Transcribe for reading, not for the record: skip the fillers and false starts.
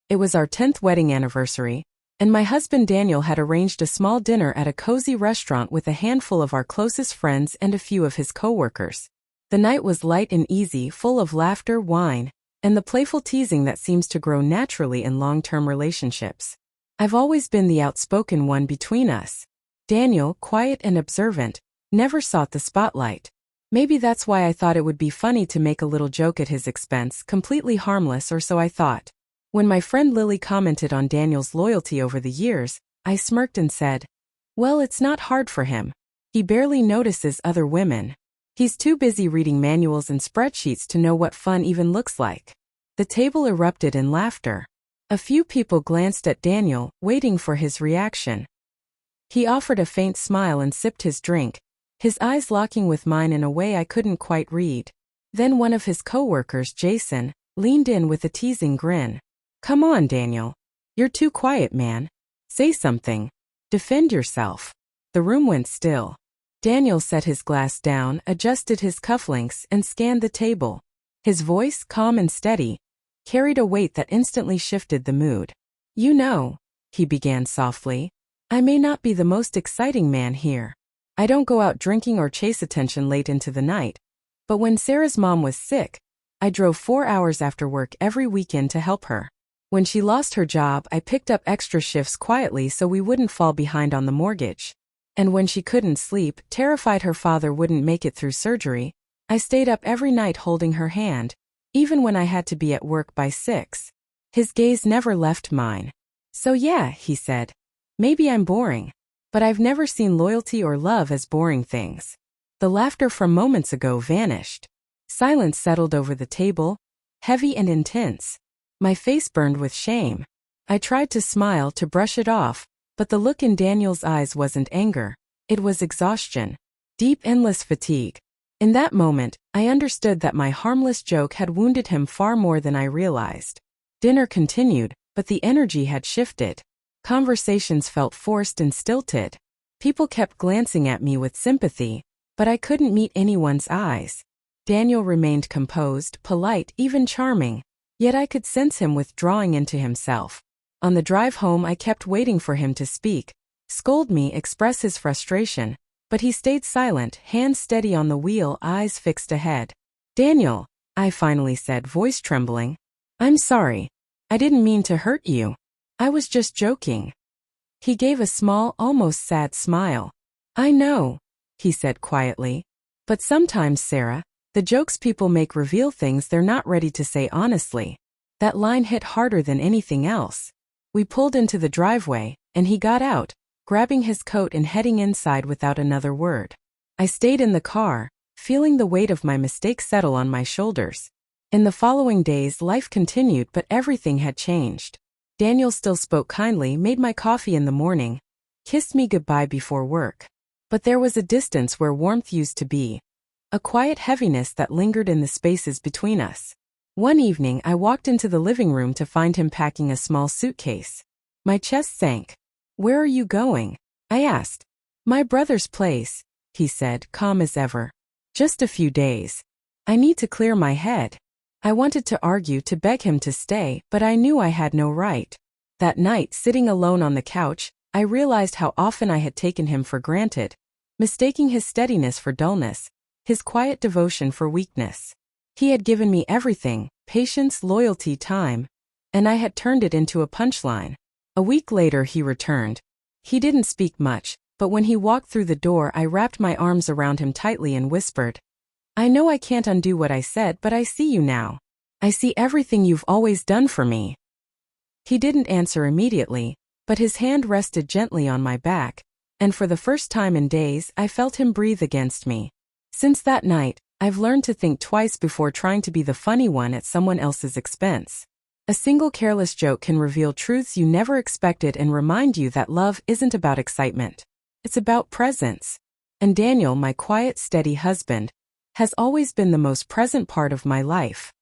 It was our 10th wedding anniversary, and my husband Daniel had arranged a small dinner at a cozy restaurant with a handful of our closest friends and a few of his coworkers. The night was light and easy, full of laughter, wine, and the playful teasing that seems to grow naturally in long-term relationships. I've always been the outspoken one between us. Daniel, quiet and observant, never sought the spotlight. Maybe that's why I thought it would be funny to make a little joke at his expense, completely harmless, or so I thought. When my friend Lily commented on Daniel's loyalty over the years, I smirked and said, "Well, it's not hard for him. He barely notices other women. He's too busy reading manuals and spreadsheets to know what fun even looks like." The table erupted in laughter. A few people glanced at Daniel, waiting for his reaction. He offered a faint smile and sipped his drink, his eyes locking with mine in a way I couldn't quite read. Then one of his coworkers, Jason, leaned in with a teasing grin. "Come on, Daniel. You're too quiet, man. Say something. Defend yourself." The room went still. Daniel set his glass down, adjusted his cufflinks, and scanned the table. His voice, calm and steady, carried a weight that instantly shifted the mood. "You know," he began softly, "I may not be the most exciting man here. I don't go out drinking or chase attention late into the night. But when Sarah's mom was sick, I drove 4 hours after work every weekend to help her. When she lost her job, I picked up extra shifts quietly so we wouldn't fall behind on the mortgage. And when she couldn't sleep, terrified her father wouldn't make it through surgery, I stayed up every night holding her hand, even when I had to be at work by 6. His gaze never left mine. "So yeah," he said, "maybe I'm boring. But I've never seen loyalty or love as boring things." The laughter from moments ago vanished. Silence settled over the table, heavy and intense. My face burned with shame. I tried to smile, to brush it off, but the look in Daniel's eyes wasn't anger. It was exhaustion. Deep, endless fatigue. In that moment, I understood that my harmless joke had wounded him far more than I realized. Dinner continued, but the energy had shifted. Conversations felt forced and stilted. People kept glancing at me with sympathy, but I couldn't meet anyone's eyes. Daniel remained composed, polite, even charming, yet I could sense him withdrawing into himself. On the drive home, I kept waiting for him to speak, scold me, express his frustration, but he stayed silent, hands steady on the wheel, eyes fixed ahead. "Daniel," I finally said, voice trembling, "I'm sorry. I didn't mean to hurt you. I was just joking." He gave a small, almost sad smile. "I know," he said quietly, "but sometimes, Sarah, the jokes people make reveal things they're not ready to say honestly." That line hit harder than anything else. We pulled into the driveway, and he got out, grabbing his coat and heading inside without another word. I stayed in the car, feeling the weight of my mistake settle on my shoulders. In the following days, life continued, but everything had changed. Daniel still spoke kindly, made my coffee in the morning, kissed me goodbye before work. But there was a distance where warmth used to be, a quiet heaviness that lingered in the spaces between us. One evening, I walked into the living room to find him packing a small suitcase. My chest sank. "Where are you going?" I asked. "My brother's place," he said, calm as ever. "Just a few days. I need to clear my head." I wanted to argue, to beg him to stay, but I knew I had no right. That night, sitting alone on the couch, I realized how often I had taken him for granted, mistaking his steadiness for dullness, his quiet devotion for weakness. He had given me everything: patience, loyalty, time, and I had turned it into a punchline. A week later he returned. He didn't speak much, but when he walked through the door, I wrapped my arms around him tightly and whispered, "I know I can't undo what I said, but I see you now. I see everything you've always done for me." He didn't answer immediately, but his hand rested gently on my back, and for the first time in days, I felt him breathe against me. Since that night, I've learned to think twice before trying to be the funny one at someone else's expense. A single careless joke can reveal truths you never expected and remind you that love isn't about excitement. It's about presence. And Daniel, my quiet, steady husband, has always been the most present part of my life.